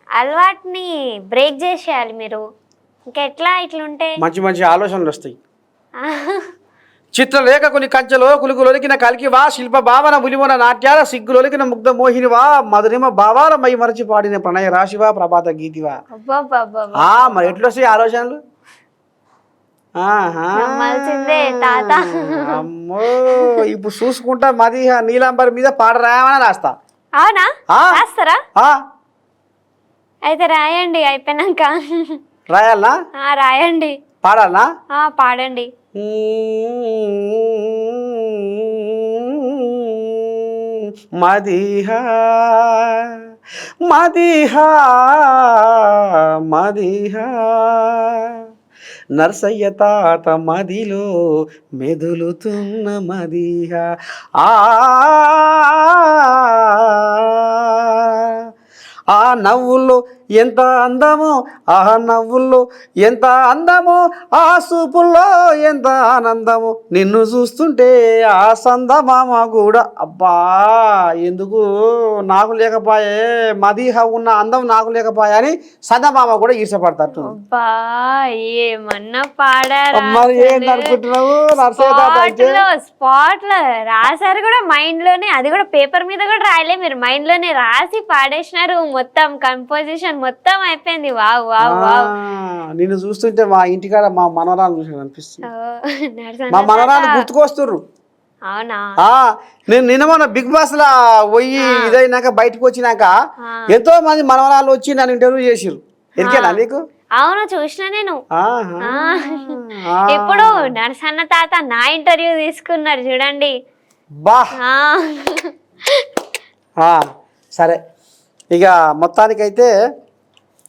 [SPEAKER 2] అలవాటుని బ్రేక్ చేసేయాలి మీరు, ఇంకా ఎట్లా ఇట్లుంటే?
[SPEAKER 1] మంచి మంచి ఆలోచనలు వస్తాయి. చిత్రలేఖ కొన్ని కంచెలో కులుకులొలికిన కలికివా, శిల్ప భావన ములిమొన నాట్యాల సిగ్గులొలికిన ముగ్ధ మోహినివా, మధురిమ భావాల మై మరచి పాడిన ప్రణయ రాశివా, ప్రభాత గీతివా. మరి ఎట్లొస్తాయి ఆలోచనలు? అమ్మో, ఇప్పుడు చూసుకుంటా మది నీలాంబరి మీద పాట రాయమని రాస్తా.
[SPEAKER 2] అవునా? రాస్తారా? అయితే రాయండి, అయిపోయినాక
[SPEAKER 1] రాయాలనా?
[SPEAKER 2] రాయండి.
[SPEAKER 1] పాడాలనా?
[SPEAKER 2] పాడండి.
[SPEAKER 1] మదిహా మదిహా మదిహా నర్సయ్య తాత మదిలో మెదులుతున్న మదిహా. ఆ నవ్వుల్లో ఎంత అందమో, ఆ నవ్వుల్లో ఎంత అందమో, ఆ సూపుల్లో ఎంత ఆనందమో, నిన్ను చూస్తుంటే ఆ సందమామ కూడా. అబ్బా ఎందుకు నాకు లేకపోయే, మదిహ ఉన్న అందం నాకు లేకపోయా అని సందమామ కూడా ఈర్షపడతారు.
[SPEAKER 2] ఏమన్నా పాడారా?
[SPEAKER 1] మరి ఏంది అనుకుంటున్నావు?
[SPEAKER 2] స్పాట్ లో రాశారు కూడా, మైండ్ లోనే, అది కూడా పేపర్ మీద కూడా రాయలే, మీరు మైండ్ లోనే రాసి పాడేసినారు. మొత్తం కంపోజిషన్ మొత్తం అయిపోయింది. Wow wow wow.
[SPEAKER 1] నిన్ను చూస్తుంటే మా ఇంటికాడ మా మనవరాలు చూసి అనిపిస్తుంది, మా మనవరాలు గుర్తుకొస్తుర్రు.
[SPEAKER 2] అవునా?
[SPEAKER 1] నేను నిన్న మొన్న బిగ్ బాస్ లా పోయి ఇదైనాక బయటకు వచ్చినాక ఎంతో మంది మనవరాలు వచ్చి నన్ను ఇంటర్వ్యూ చేసిర్రు. ఎరికేనా నీకు?
[SPEAKER 2] అవును, చూసిన నేను. ఇప్పుడు నరసన్న తాత నా ఇంటర్వ్యూ తీసుకున్నారు చూడండి.
[SPEAKER 1] బా సరే, ఇక మొత్తానికైతే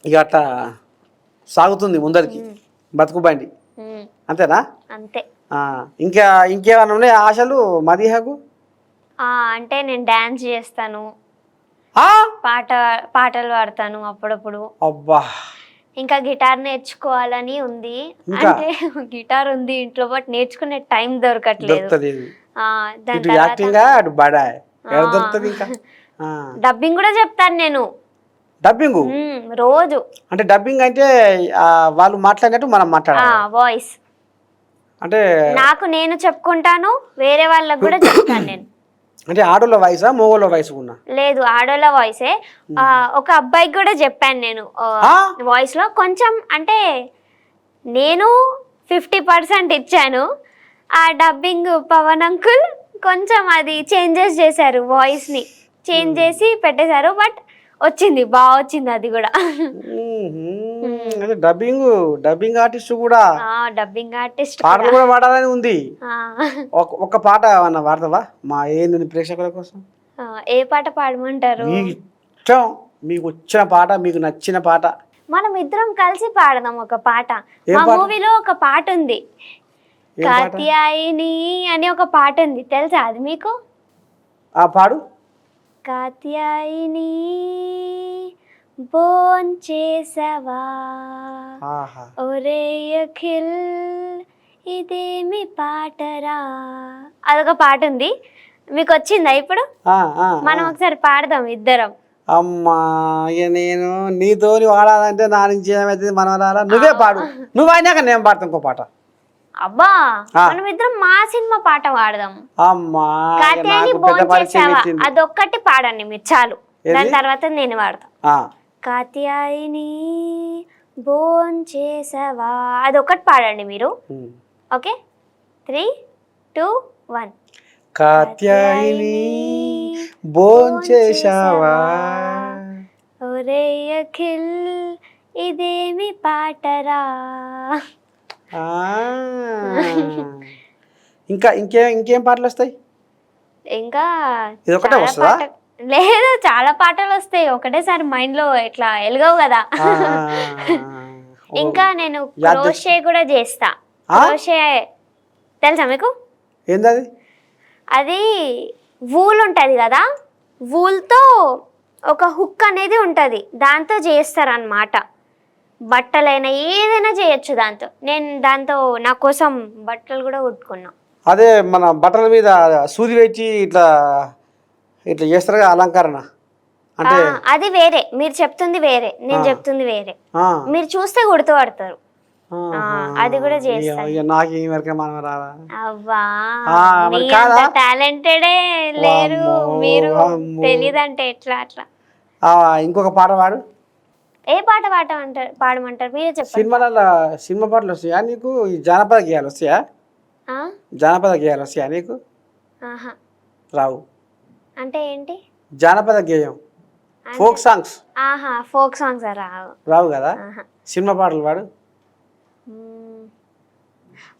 [SPEAKER 1] ఇక అట్లా సాగుతుంది ముందరికి బతుకు బండి, అంతేనా?
[SPEAKER 2] అంతే.
[SPEAKER 1] ఇంకేమన్నా ఉన్నాయి ఆశలు మదిహకు?
[SPEAKER 2] అంటే నేను డాన్స్ చేస్తాను, పాటలు పాడతాను అప్పుడప్పుడు.
[SPEAKER 1] అబ్బా,
[SPEAKER 2] ఇంకా గిటార్ నేర్చుకోవాలని ఉంది. అంటే గిటార్ ఉంది ఇంట్లో, బట్ నేర్చుకునే టైం దొరకట్లేదు. డబ్బింగ్ కూడా చెప్తాను నేను.
[SPEAKER 1] డబ్బింగ్
[SPEAKER 2] రోజు
[SPEAKER 1] అంటే డబ్బింగ్ అంటే వాళ్ళు మాట్లాడినట్టు మనం మాట్లాడాలి,
[SPEAKER 2] వాయిస్.
[SPEAKER 1] అంటే
[SPEAKER 2] నాకు నేను చెప్పుకుంటాను, వేరే వాళ్ళకి కూడా చెప్తాను నేను.
[SPEAKER 1] అంటే ఆడోళ్ళ వయసా మగోళ్ళ వయసు ఉన్నా?
[SPEAKER 2] లేదు, ఆడోళ్ళ వాయిసే. ఒక అబ్బాయికి కూడా చెప్పాను నేను వాయిస్ లో కొంచెం, అంటే నేను 50% ఇచ్చాను. ఆ డబ్బింగ్ పవన్ అంకుల్ కొంచెం అది చేంజెస్ చేశారు, వాయిస్ ని చేంజ్ చేసి పెట్టేశారు. బట్ వచ్చింది, బాగా వచ్చింది అది కూడా.
[SPEAKER 1] అదే డబ్బింగ్ ఆర్టిస్ట్ కూడా
[SPEAKER 2] డబ్బింగ్ ఆర్టిస్ట్
[SPEAKER 1] పాటలు కూడా పాడాలని ఉంది. ఒక పాట ఏమన్నా పాడతావా మా ఏంది ప్రేక్షకుల కోసం?
[SPEAKER 2] ఏ పాట పాడమంటారు?
[SPEAKER 1] మీకు ఇష్టం, మీకు వచ్చిన పాట, మీకు నచ్చిన పాట.
[SPEAKER 2] మనం ఇద్దరం కలిసి పాడదాం ఒక పాట. మా మూవీలో ఒక పాట ఉంది, కాత్యాయిని అని ఒక పాట ఉంది, తెలుసా అది మీకు?
[SPEAKER 1] ఆ పాడు.
[SPEAKER 2] కాత్యాయిని భోంచేసావా, ఒరే అఖిల్ ఇదేమి పాటరా, అదొక పాట ఉంది. మీకు వచ్చిందా ఇప్పుడు? మనం ఒకసారి పాడదాం ఇద్దరం.
[SPEAKER 1] అమ్మా నేను నీతోని వాడాలంటే నా నుంచి ఏమైతుంది మనవరాలా, నువ్వే పాడు. నువ్వు అయినాక నేను పాడతాను ఇంకో పాట.
[SPEAKER 2] అబ్బా, మనం ఇద్దరం మా సినిమా పాట పాడదాం.
[SPEAKER 1] అమ్మా
[SPEAKER 2] కాత్యాయిని భోంచేసావా అదొక్కటి పాడండి మీరు చాలు, దాని తర్వాత నేను పాడతా. కాత్యాయిని భోంచేసావా అదొక్కటి పాడండి మీరు. ఓకే, 3, 2, 1.
[SPEAKER 1] కాత్యాయిని భోంచేసావా,
[SPEAKER 2] ఒరే అఖిల్ ఇదేమి పాటరా.
[SPEAKER 1] ఇంకేం పాటలు వస్తాయి?
[SPEAKER 2] ఇంకా
[SPEAKER 1] ఇదొకటే వస్తుందా?
[SPEAKER 2] లేదు, చాలా పాటలు వస్తాయి, ఒకటేసారి మైండ్ లో ఇట్లా ఎలగవు కదా. ఇంకా నేను క్రోషే కూడా చేస్తా. క్రోషే తెలుసా మీకు?
[SPEAKER 1] ఏందది?
[SPEAKER 2] అది వూల్ ఉంటుంది కదా, వూల్తో ఒక హుక్ అనేది ఉంటుంది, దాంతో చేస్తారనమాట. బట్టలైనా ఏదైనా చేయొచ్చు దాంతో. నేను దాంతో నా కోసం బట్టలు కూడా కుట్టుకున్నా.
[SPEAKER 1] అదే మన బట్టల మీద సూది పెట్టి ఇట్లా ఇట్లా చేస్తారు కదా అలంకరణ, అంటే
[SPEAKER 2] అది వేరే. మీరు చెప్తుంది వేరే, నేను చెప్తుంది వేరే. మీరు చూస్తే గుర్తుపడతారు. అది కూడా చేస్తాను. టాలెంటెడే లేరు మీరు, తెలీదంటే ఎట్లా అట్లా.
[SPEAKER 1] ఇంకొక పాట పాడు.
[SPEAKER 2] ఏ పాట పాడమంటారు మీరే చెప్పండి.
[SPEAKER 1] సినిమా పాటలు వస్తాయా నీకు? ఈ జానపద గేయాలు వస్తాయా? జానపద గేయాలు వస్తాయా నీకు? రావు.
[SPEAKER 2] అంటే ఏంటి
[SPEAKER 1] జానపద గేయం? Folk songs.
[SPEAKER 2] ఫోక్ సాంగ్స్
[SPEAKER 1] రావు కదా. సినిమా పాటలు పాడు.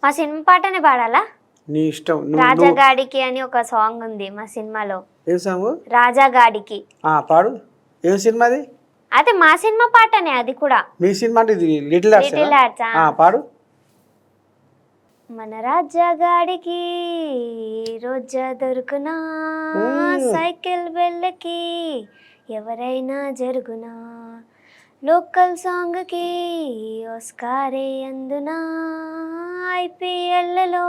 [SPEAKER 2] మా సినిమా పాటనే పాడాలా?
[SPEAKER 1] నీ ఇష్టం.
[SPEAKER 2] రాజాగాడికి అని ఒక సాంగ్ ఉంది మా సినిమాలో.
[SPEAKER 1] ఏం సాంగ్?
[SPEAKER 2] రాజాగాడికి.
[SPEAKER 1] పాడు. ఏం సినిమా అది?
[SPEAKER 2] అదే మా సినిమా పాటనే అది కూడా.
[SPEAKER 1] మీ సినిమా అంటే ఇది లిటిల్ హార్ట్స్. పాడు.
[SPEAKER 2] మన రాజాగాడికి రోజా దొరుకునా, సైకిల్ వెళ్ళకి ఎవరైనా జరుగునా, లోకల్ సాంగ్కి ఆస్కారే అందునా, IPLలో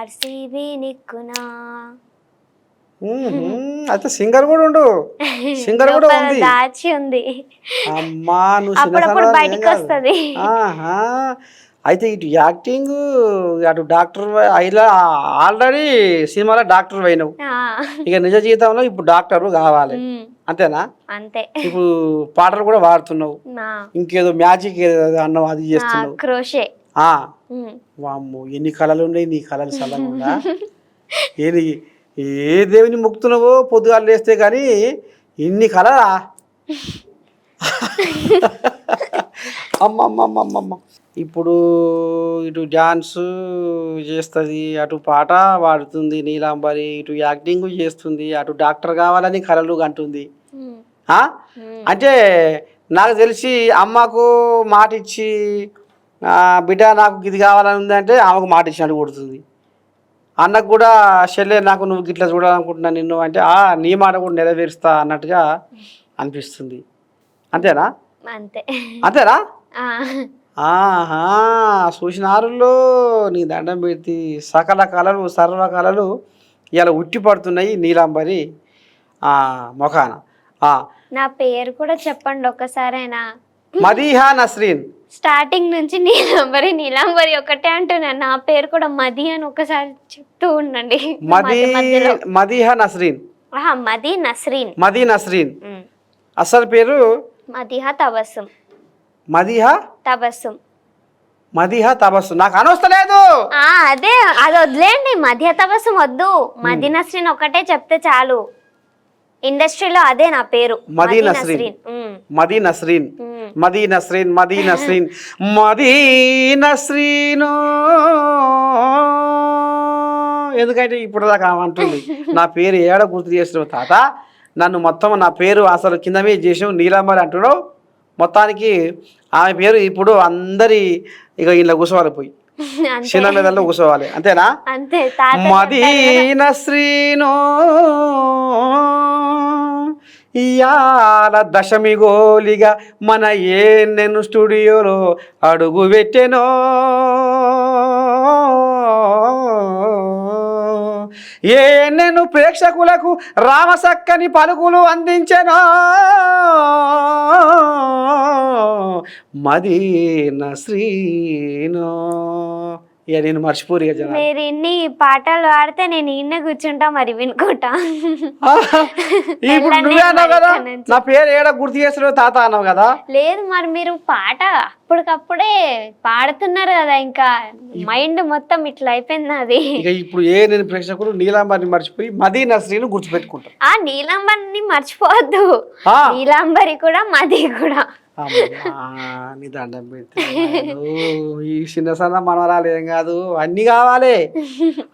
[SPEAKER 2] RCB నిక్కునా.
[SPEAKER 1] అయితే సింగర్ కూడా ఉండు. సింగర్ కూడా ఉంది,
[SPEAKER 2] దాచి ఉంది.
[SPEAKER 1] అమ్మా నువ్వు
[SPEAKER 2] అప్పుడప్పుడు బయటికి వస్తుంది.
[SPEAKER 1] అయితే ఇటు యాక్టింగ్, అటు డాక్టర్ ఆల్రెడీ సినిమాలో డాక్టర్ అయినావు, ఇక నిజ జీవితంలో ఇప్పుడు డాక్టర్ కావాలి, అంతేనా?
[SPEAKER 2] అంతే.
[SPEAKER 1] ఇప్పుడు పాటలు కూడా వాడుతున్నావు, ఇంకేదో మ్యాజిక్ ఏదో అన్నావు అది చేస్తున్నావు.
[SPEAKER 2] క్రోషే.
[SPEAKER 1] వామ్మో ఎన్ని కళలు ఉన్నాయి నీ కళలు సలహా. ఏ దేవుని మొక్కుతున్నావో పొద్దుగాలు లేస్తే కానీ ఇన్ని కళలా? అమ్మమ్మమ్మమ్మమ్మ. ఇప్పుడు ఇటు డాన్స్ చేస్తుంది, అటు పాట పాడుతుంది నీలాంబరి, ఇటు యాక్టింగ్ చేస్తుంది, అటు డాక్టర్ కావాలని కలలు కంటుంది. అంటే నాకు తెలిసి అమ్మకు మాట ఇచ్చి బిడ్డ నాకు ఇది కావాలని ఉందంటే ఆమెకు మాట ఇచ్చినట్టు కొడుతుంది. అన్నకు కూడా చెల్లె నాకు నువ్వు ఇట్లా చూడాలనుకుంటున్నా నిన్ను అంటే నీ మాట కూడా నెరవేరుస్తా అన్నట్టుగా అనిపిస్తుంది. అంతేనా? అంతేనా? చూసినారులో నీ దండం పెట్టి సకల కళలు సర్వ కళలు ఇలా ఉట్టి పడుతున్నాయి నీలాంబరి ముఖాన.
[SPEAKER 2] నా పేరు కూడా చెప్పండి ఒక్కసారైనా.
[SPEAKER 1] మదీహా నస్రీన్.
[SPEAKER 2] స్టార్టింగ్ నుంచి నీలాంబరి నీలాంబరి ఒకటే అంటున్నాను. నా పేరు కూడా మది అని ఒకసారి చెప్తూ ఉండండి. మధ్యలో
[SPEAKER 1] మదీహా నస్రీన్.
[SPEAKER 2] మది నస్రీన్.
[SPEAKER 1] మదీ నస్రీన్. అసలు పేరు
[SPEAKER 2] మదీహా తబస్సుమ్.
[SPEAKER 1] మదీహా
[SPEAKER 2] తబస్సుమ్.
[SPEAKER 1] మదీహా తబస్సుమ్. నాకు అనొస్తలేదు.
[SPEAKER 2] అదే అది వదిలేండి, మధ్య తబస్సుమ్ వద్దు, మది నస్రీన్ ఒకటే చెప్తే చాలు. ఇండస్ట్రీలో అదే నా పేరు,
[SPEAKER 1] మదీ నస్రీన్. మదీ నస్రీన్. మదీ నస్రీన్. మదీ నస్రీన్. మదీ నస్రీను. ఎందుకంటే ఇప్పుడు దాకా అంటుంది నా పేరు ఏడ గుర్తు చేస్తున్నావు తాత, నన్ను మొత్తం నా పేరు అసలు కింద మీద చేసావు నీలాంబరి అంటున్నావు. మొత్తానికి ఆమె పేరు ఇప్పుడు అందరి ఇక ఇలా కూర్చోవాలి, పోయి శిల మీదల్లో కూర్చోవాలి, అంతేనా?
[SPEAKER 2] అంతే.
[SPEAKER 1] మదీ నస్రీను ఇయాల దశమి గోలిగా మన నేను స్టూడియోలో అడుగు పెట్టెనో, నేను ప్రేక్షకులకు రామసక్కని పలుకులు అందించెనో, మదీ నస్రీను. ఇక నేను మర్చిపోరు.
[SPEAKER 2] మీరు ఇన్ని పాటలు పాడితే నేను ఇన్నే కూర్చుంటా, మరి వినుకుంటా.
[SPEAKER 1] ఇప్పుడు నువ్వే అన్నావు కదా నా పేరు ఏడ గుర్తు చేస్తున్నావు తాత అన్నావు కదా.
[SPEAKER 2] లేదు, మరి మీరు పాట అప్పటికప్పుడే పాడుతున్నారు కదా, ఇంకా మైండ్ మొత్తం ఇట్లా అయిపోయింది అది.
[SPEAKER 1] ఇక ఇప్పుడు నేను ప్రేక్షకులు నీలాంబరిని మర్చిపోయి మదీ నస్రీను గుర్తుపెట్టుకుంటారు.
[SPEAKER 2] నీలాంబరిని మర్చిపోవద్దు, నీలాంబరి కూడా మది కూడా.
[SPEAKER 1] నీ దండం పెడితే ఈ చిన్న సన్న మనవరాలు ఏం కాదు, అన్ని కావాలి.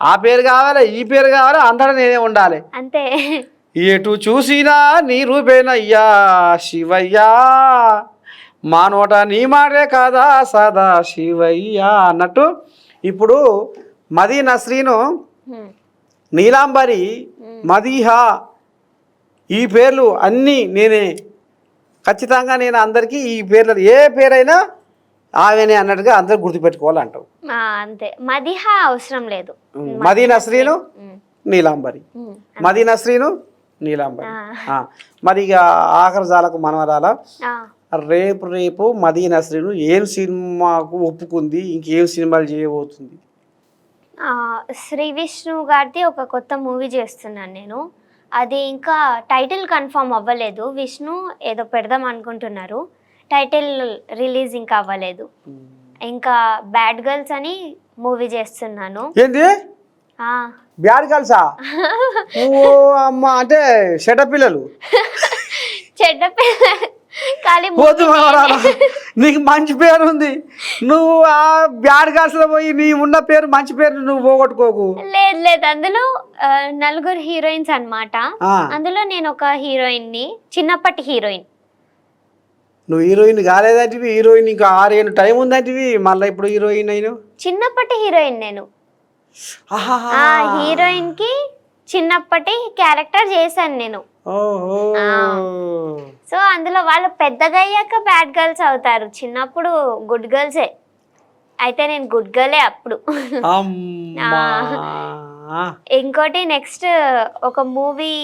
[SPEAKER 1] ఆ పేరు కావాలి, ఈ పేరు కావాలి, అందరూ నేనే ఉండాలి,
[SPEAKER 2] అంతే.
[SPEAKER 1] ఎటు చూసినా నీ రూపేనయ్యా శివయ్యా, మా నోట నీ మాటే కాదా సదా శివయ్యా అన్నట్టు. ఇప్పుడు మదీ నస్రీను, నీలాంబరి, మదీహా ఈ పేర్లు అన్నీ నేనే. ఖచ్చితంగా నేను అందరికీ ఈ పేర్లు ఏ పేరైనా ఆమెనే అన్నట్టుగా అందరు గుర్తుపెట్టుకోవాలంటావు.
[SPEAKER 2] అంతే, మదీహా అవసరం లేదు.
[SPEAKER 1] మదీ నస్రీను నీలాంబరి, మదీ నస్రీను నీలాంబరి. మరి ఇక ఆఖరి జాలకు మనవరాల రేపు మదీ నస్రీను ఏం సినిమాకు ఒప్పుకుంది, ఇంకేం సినిమాలు చేయబోతుంది?
[SPEAKER 2] శ్రీ విష్ణు గారిది ఒక కొత్త మూవీ చేస్తున్నాను నేను. అది ఇంకా టైటిల్ కన్ఫర్మ్ అవ్వలేదు. విష్ణు ఏదో పెడదాం అనుకుంటున్నారు, టైటిల్ రిలీజ్ ఇంకా అవ్వలేదు. ఇంకా బ్యాడ్ గర్ల్స్ అని మూవీ చేస్తున్నాను.
[SPEAKER 1] ఏంది బ్యాడ్ గర్ల్సా? ఓ అమ్మ, అంటే చెడ్డ పిల్లలు.
[SPEAKER 2] చెడ్డ పిల్లలు ఖాళీ.
[SPEAKER 1] నీకు మంచి పేరు ఉంది, నువ్వు ఆ బ్యాడ్ గర్ల్స్ లో పోయి నీ ఉన్న పేరు మంచి పేరు నువ్వు పోగొట్టుకోకు.
[SPEAKER 2] లేదు లేదు, అందులో నలుగురు హీరోయిన్స్ అన్నమాట. అందులో నేను ఒక హీరోయిన్ ని, చిన్నప్పటి హీరోయిన్.
[SPEAKER 1] నువ్వు హీరోయిన్ కాలేదంటివి, హీరోయిన్ ఇంకా 6 ఏళ్ళు టైం ఉందంటివి, మళ్ళీ ఇప్పుడు హీరోయిన్ అయినా.
[SPEAKER 2] చిన్నప్పటి హీరోయిన్ నేను, హీరోయిన్ కి చిన్నప్పటి క్యారెక్టర్ చేశాను నేను. సో అందులో వాళ్ళు పెద్దగా అయ్యాక బ్యాడ్ గర్ల్స్ అవుతారు, చిన్నప్పుడు గుడ్ గర్ల్సే. అయితే నేను గుడ్ గర్లే అప్పుడు. ఇంకోటి నెక్స్ట్ ఒక మూవీ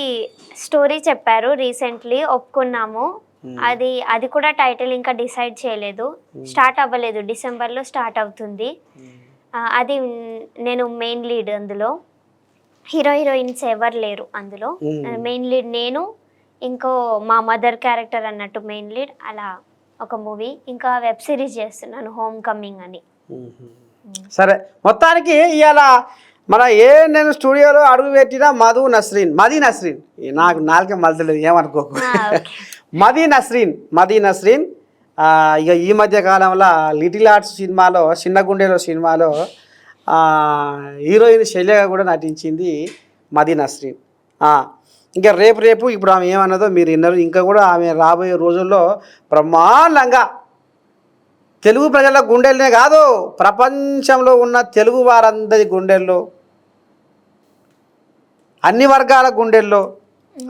[SPEAKER 2] స్టోరీ చెప్పారు రీసెంట్లీ, ఒప్పుకున్నాము. అది కూడా టైటిల్ ఇంకా డిసైడ్ చేయలేదు, స్టార్ట్ అవ్వలేదు. డిసెంబర్లో స్టార్ట్ అవుతుంది. అది నేను మెయిన్ లీడ్. అందులో హీరోయిన్స్ ఎవరు లేరు అందులో. మెయిన్ లీడ్ నేను, ఇంకో మా మదర్ క్యారెక్టర్ అన్నట్టు మెయిన్ లీడ్. అలా ఒక మూవీ, ఇంకా వెబ్ సిరీస్ చేస్తున్నాను, హోమ్ కమింగ్ అని.
[SPEAKER 1] సరే, మొత్తానికి ఇవాళ మన నేను స్టూడియోలో అడుగు పెట్టిన మదీ నస్రీన్, నాకు నాలుగే మలతలేదు ఏమనుకోకు. మదీ నస్రీన్ ఇక ఈ మధ్య కాలంలో లిటిల్ ఆర్ట్స్ సినిమాలో, చిన్న గుండెలో సినిమాలో హీరోయిన్ శైలిగా కూడా నటించింది మదీ నస్రీన్. ఇంకా రేపు ఇప్పుడు ఆమె ఏమన్నదో మీరు విన్నారు. ఇంకా కూడా ఆమె రాబోయే రోజుల్లో బ్రహ్మాండంగా తెలుగు ప్రజల గుండెల్నే కాదు, ప్రపంచంలో ఉన్న తెలుగు వారందరి గుండెల్లో, అన్ని వర్గాల గుండెల్లో,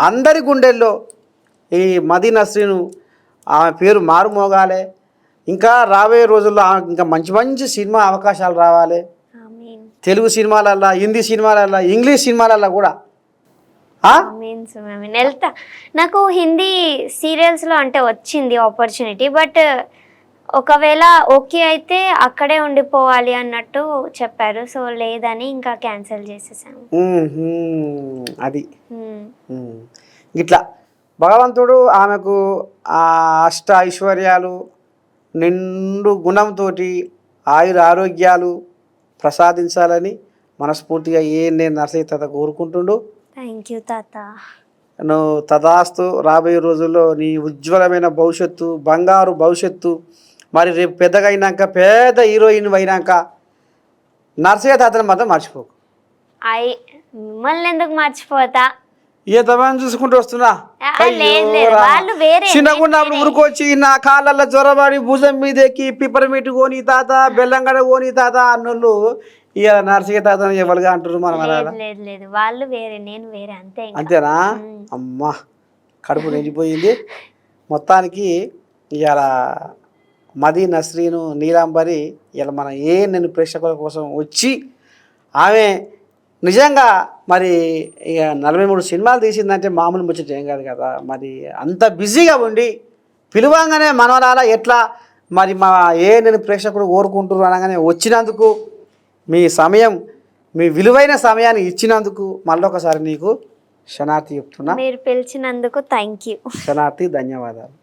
[SPEAKER 1] అందరి గుండెల్లో ఈ మదీ నస్రీన్ ఆమె పేరు మారుమోగాలి. ఇంకా రాబోయే రోజుల్లో ఇంకా మంచి మంచి సినిమా అవకాశాలు రావాలి. తెలుగు సినిమాలల్లో, హిందీ సినిమాలల్లో, ఇంగ్లీష్ సినిమాలల్లో కూడా
[SPEAKER 2] మీన్స్ నేను వెళ్తా. నాకు హిందీ సీరియల్స్లో అంటే వచ్చింది ఆపర్చునిటీ, బట్ ఒకవేళ ఓకే అయితే అక్కడే ఉండిపోవాలి అన్నట్టు చెప్పారు. సో లేదని ఇంకా క్యాన్సిల్ చేసేసాను.
[SPEAKER 1] అది ఇట్లా భగవంతుడు ఆమెకు ఆ అష్ట ఐశ్వర్యాలు నిండు గుణంతో ఆయుర ఆరోగ్యాలు ప్రసాదించాలని మనస్ఫూర్తిగా నేను నర్సయ్య తాత కోరుకుంటుండు.
[SPEAKER 2] థ్యాంక్ యూ తాత.
[SPEAKER 1] నువ్వు తదాస్తు రాబోయే రోజుల్లో నీ ఉజ్వలమైన భవిష్యత్తు, బంగారు భవిష్యత్తు, మరి రేపు పెద్దగా అయినాక పెద్ద హీరోయిన్ అయినాక నర్సయ్య తాతను మాత్రం మర్చిపోకు.
[SPEAKER 2] మిమ్మల్ని ఎందుకు మర్చిపోతా,
[SPEAKER 1] ఎంతమంది చూసుకుంటూ వస్తున్నా.
[SPEAKER 2] వాళ్ళు వేరే.
[SPEAKER 1] చిన్నగున్నప్పుడు ఉరుకొచ్చి నా కాళ్ళల్లో జ్వరబడి భుజం మీద ఎక్కి పిపరమిట్ కోని తాత, బెల్లంగడ కోని తాత అన్నోళ్ళు ఇక నర్సయ్య తాత ఎవరుగా అంటారు మనం.
[SPEAKER 2] లేదు వాళ్ళు వేరే, నేను వేరే, అంతే.
[SPEAKER 1] అంతేనా? అమ్మా కడుపు నిండిపోయింది మొత్తానికి. ఇవాళ మది నస్రీను నీలాంబరి ఇలా మన నేను ప్రేక్షకుల కోసం వచ్చి ఆమె నిజంగా మరి ఇక 43 సినిమాలు తీసిందంటే మామూలు ముచ్చట ఏం కాదు కదా. మరి అంత బిజీగా ఉండి పిలువంగానే మనవరాల ఎట్లా మరి మా నేను ప్రేక్షకులు కోరుకుంటున్నారు అనగానే వచ్చినందుకు, మీ సమయం, మీ విలువైన సమయాన్ని ఇచ్చినందుకు మళ్ళొకసారి నీకు శనార్థి చెప్తున్నా.
[SPEAKER 2] మీరు పిలిచినందుకు థ్యాంక్ యూ.
[SPEAKER 1] శనార్థి ధన్యవాదాలు.